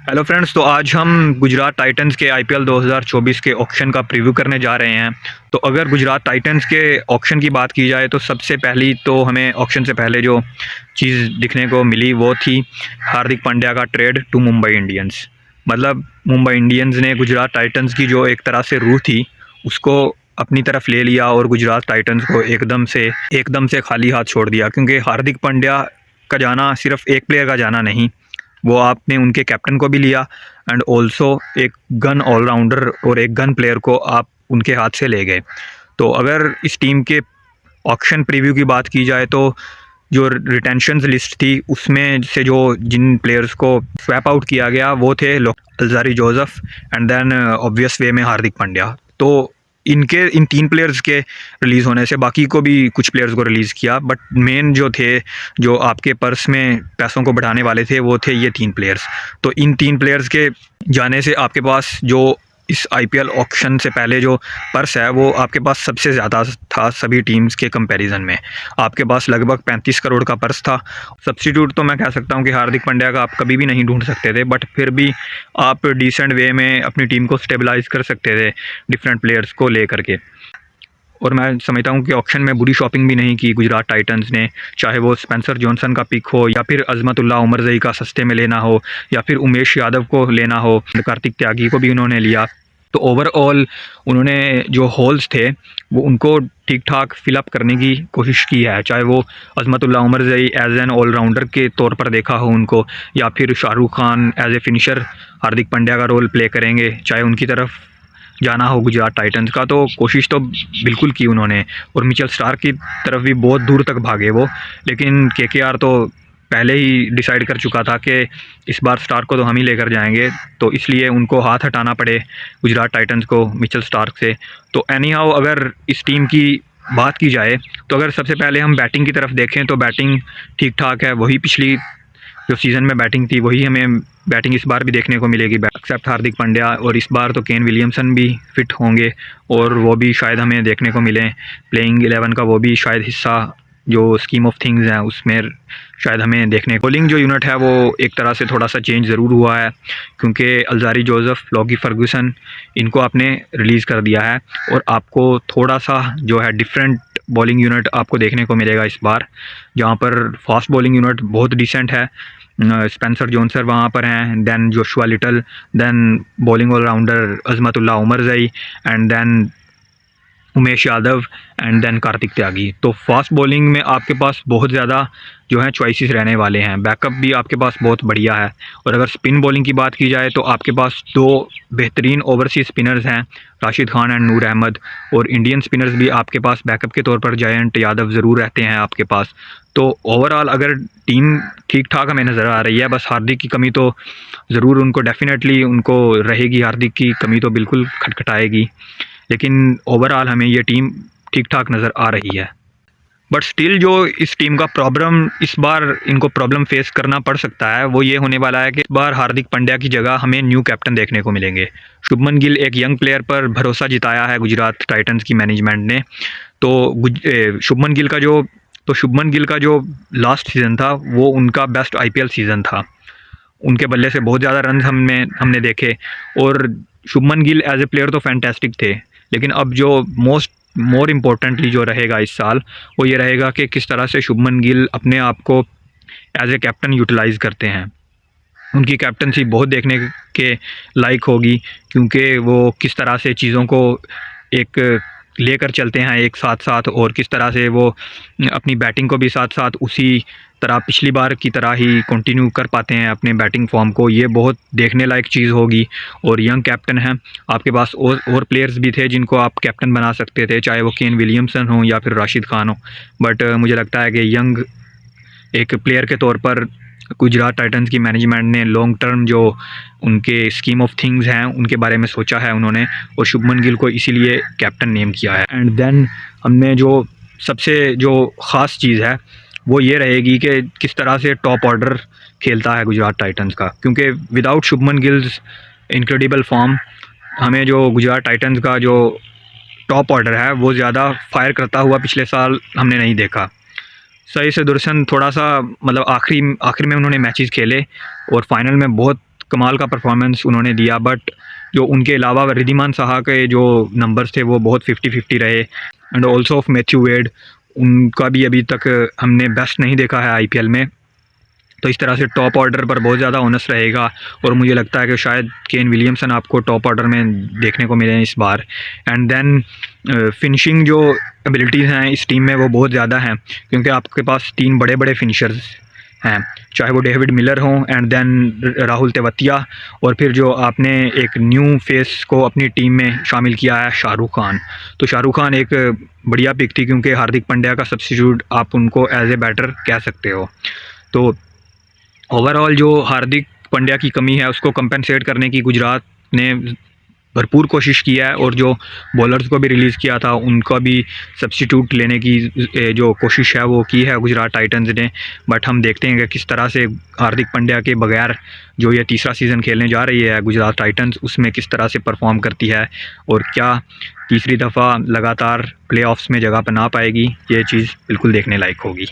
Hello friends, तो आज हम गुजरात टाइटंस के आईपीएल 2024 के ऑक्शन का प्रीव्यू करने जा रहे हैं। तो अगर गुजरात टाइटंस के ऑक्शन की बात की जाए तो सबसे पहली तो हमें ऑक्शन से पहले जो चीज़ दिखने को मिली वो थी हार्दिक पांड्या का ट्रेड टू मुंबई इंडियंस। मतलब मुंबई इंडियंस ने गुजरात टाइटंस की जो एक तरह से रूह थी उसको अपनी तरफ ले लिया और गुजरात टाइटंस को एकदम से खाली हाथ छोड़ दिया, क्योंकि हार्दिक पांड्या का जाना सिर्फ एक प्लेयर का जाना नहीं, वो आपने उनके कैप्टन को भी लिया एंड ऑल्सो एक गन ऑलराउंडर और एक गन प्लेयर को आप उनके हाथ से ले गए। तो अगर इस टीम के ऑक्शन प्रीव्यू की बात की जाए तो जो रिटेंशंस लिस्ट थी उसमें से जो जिन प्लेयर्स को स्वैप आउट किया गया वो थे Alzarri Joseph and then obvious way में हार्दिक पांड्या। तो इन तीन प्लेयर्स के रिलीज़ होने से बाकी को भी कुछ प्लेयर्स को रिलीज़ किया, बट मेन जो थे जो आपके पर्स में पैसों को बढ़ाने वाले थे वो थे ये तीन प्लेयर्स। तो इन तीन प्लेयर्स के जाने से आपके पास जो इस आईपीएल ऑक्शन से पहले जो पर्स है वो आपके पास सबसे ज़्यादा था सभी टीम्स के कंपैरिजन में। आपके पास लगभग 35 करोड़ का पर्स था। सब्स्टिट्यूट तो मैं कह सकता हूँ कि हार्दिक पांड्या का आप कभी भी नहीं ढूंढ सकते थे, बट फिर भी आप डिसेंट वे में अपनी टीम को स्टेबलाइज कर सकते थे डिफरेंट प्लेयर्स को ले करके। और मैं समझता हूँ कि ऑक्शन में बुरी शॉपिंग भी नहीं की गुजरात टाइटंस ने, चाहे वो स्पेंसर जॉनसन का पिक हो या फिर अजमतुल्लाह उमरजई का सस्ते में लेना हो या फिर उमेश यादव को लेना हो, कार्तिक त्यागी को भी उन्होंने लिया। तो ओवरऑल उन्होंने जो होल्स थे वो उनको ठीक ठाक फिलअप करने की कोशिश की है, चाहे वो Azmatullah Omarzai as an allrounder के तौर पर देखा हो उनको, या फिर Shahrukh Khan as a finisher Hardik Pandya का रोल प्ले करेंगे, चाहे उनकी तरफ जाना हो गुजरात टाइटंस का। तो कोशिश तो बिल्कुल की उन्होंने, और मिचेल स्टार्क की तरफ भी बहुत दूर तक भागे वो, लेकिन केकेआर तो पहले ही डिसाइड कर चुका था कि इस बार स्टार्क को तो हम ही लेकर जाएंगे, तो इसलिए उनको हाथ हटाना पड़े गुजरात टाइटंस को मिचेल स्टार्क से। तो एनी हाउ अगर इस टीम की बात की जाए तो अगर सबसे पहले हम बैटिंग की तरफ देखें तो बैटिंग ठीक ठाक है, वही पिछली जो सीज़न में बैटिंग थी वही हमें बैटिंग इस बार भी देखने को मिलेगी एक्सेप्ट हार्दिक पांड्या। और इस बार तो केन विलियमसन भी फिट होंगे और वो भी शायद हमें देखने को मिलें प्लेइंग 11 का, वो भी शायद हिस्सा जो स्कीम ऑफ थिंग्स हैं उसमें शायद हमें देखने। बॉलिंग जो यूनिट है वो एक तरह से थोड़ा सा चेंज ज़रूर हुआ है, क्योंकि अल्जारी जोसेफ, लॉगी फर्गूसन इनको आपने रिलीज़ कर दिया है और आपको थोड़ा सा जो है डिफरेंट बॉलिंग यूनिट आपको देखने को मिलेगा इस बार, जहाँ पर फास्ट बॉलिंग यूनिट बहुत डिसेंट है। स्पेंसर जॉनसन वहाँ पर हैं, then Joshua Little, then bowling allrounder Azmatullah Omarzai and then Umesh Yadav and then Kartik Tyagi. तो फास्ट बॉलिंग में आपके पास बहुत ज़्यादा जो है चॉइसेस रहने वाले हैं, बैकअप भी आपके पास बहुत बढ़िया है। और अगर स्पिन बॉलिंग की बात की जाए तो आपके पास दो बेहतरीन ओवरसीज स्पिनर्स हैं, राशिद खान एंड नूर अहमद, और इंडियन स्पिनर्स भी आपके पास बैकअप के तौर पर जयंत यादव ज़रूर रहते हैं आपके पास। तो ओवरऑल अगर टीम ठीक ठाक हमें नज़र आ रही है, बस हार्दिक की कमी तो ज़रूर उनको डेफिनेटली उनको रहेगी, हार्दिक की कमी तो बिल्कुल खटखटाएगी, लेकिन ओवरऑल हमें ये टीम ठीक ठाक नज़र आ रही है। बट स्टिल जो इस टीम का प्रॉब्लम इस बार इनको प्रॉब्लम फेस करना पड़ सकता है वो ये होने वाला है कि इस बार हार्दिक पांड्या की जगह हमें न्यू कैप्टन देखने को मिलेंगे। शुभमन गिल एक यंग प्लेयर पर भरोसा जिताया है गुजरात टाइटंस की मैनेजमेंट ने। तो शुभमन गिल का जो लास्ट सीज़न था वो उनका बेस्ट आईपीएल सीज़न था, उनके बल्ले से बहुत ज़्यादा रन हमने देखे, और Shubman Gill as a player तो फैंटेस्टिक थे, लेकिन अब जो मोर इम्पोर्टेंटली जो रहेगा इस साल वो ये रहेगा कि किस तरह से शुभमन गिल अपने आप को एज ए कैप्टन यूटिलाइज़ करते हैं। उनकी कैप्टनसी बहुत देखने के लायक होगी, क्योंकि वो किस तरह से चीज़ों को एक लेकर चलते हैं एक साथ साथ, और किस तरह से वो अपनी बैटिंग को भी साथ साथ उसी तरह पिछली बार की तरह ही कंटिन्यू कर पाते हैं अपने बैटिंग फॉर्म को। ये बहुत देखने लायक चीज़ होगी। और यंग कैप्टन हैं आपके पास, और प्लेयर्स भी थे जिनको आप कैप्टन बना सकते थे, चाहे वो केन विलियमसन हो या फिर राशिद खान हो, बट मुझे लगता है कि यंग एक प्लेयर के तौर पर गुजरात टाइटंस की मैनेजमेंट ने लॉन्ग टर्म जो उनके स्कीम ऑफ थिंग्स हैं उनके बारे में सोचा है उन्होंने, और शुभमन गिल को इसीलिए कैप्टन नेम किया है। एंड देन हमने जो सबसे जो ख़ास चीज़ है वो ये रहेगी कि किस तरह से टॉप ऑर्डर खेलता है गुजरात टाइटंस का, क्योंकि without Shubman gills incredible form हमें जो गुजरात टाइटंस का जो टॉप ऑर्डर है वो ज़्यादा फायर करता हुआ पिछले साल हमने नहीं देखा। सही से दुर्शन थोड़ा सा मतलब आखिरी में उन्होंने मैचेस खेले और फाइनल में बहुत कमाल का परफॉर्मेंस उन्होंने दिया, बट जो उनके अलावा रिद्धिमान साहा के जो नंबर्स थे वो बहुत 50-50 रहे। And also of Matthew Wade, उनका भी अभी तक हमने बेस्ट नहीं देखा है आईपीएल में। तो इस तरह से टॉप ऑर्डर पर बहुत ज़्यादा ओनस रहेगा और मुझे लगता है कि शायद केन विलियमसन आपको टॉप ऑर्डर में देखने को मिले इस बार। एंड देन फिनिशिंग जो एबिलिटीज़ हैं इस टीम में वो बहुत ज़्यादा हैं, क्योंकि आपके पास 3 बड़े बड़े फिनिशर्स हैं, चाहे वो डेविड मिलर हों एंड देन राहुल तेवतिया, और फिर जो आपने एक न्यू फेस को अपनी टीम में शामिल किया है शाहरुख खान। तो शाहरुख खान एक बढ़िया पिक थी, क्योंकि हार्दिक पांड्या का सब्स्टिट्यूट आप उनको एज ए बैटर कह सकते हो। तो ओवरऑल जो हार्दिक पांड्या की कमी है उसको कंपनसेट करने की गुजरात ने भरपूर कोशिश किया है, और जो बॉलर्स को भी रिलीज़ किया था उनका भी सब्स्टिट्यूट लेने की जो कोशिश है वो की है गुजरात टाइटंस ने। बट हम देखते हैं कि किस तरह से हार्दिक पांड्या के बगैर जो ये तीसरा सीज़न खेलने जा रही है गुजरात टाइटंस, उसमें किस तरह से परफॉर्म करती है और क्या तीसरी दफ़ा लगातार प्लेऑफ्स में जगह बना पाएगी। ये चीज़ बिल्कुल देखने लायक होगी।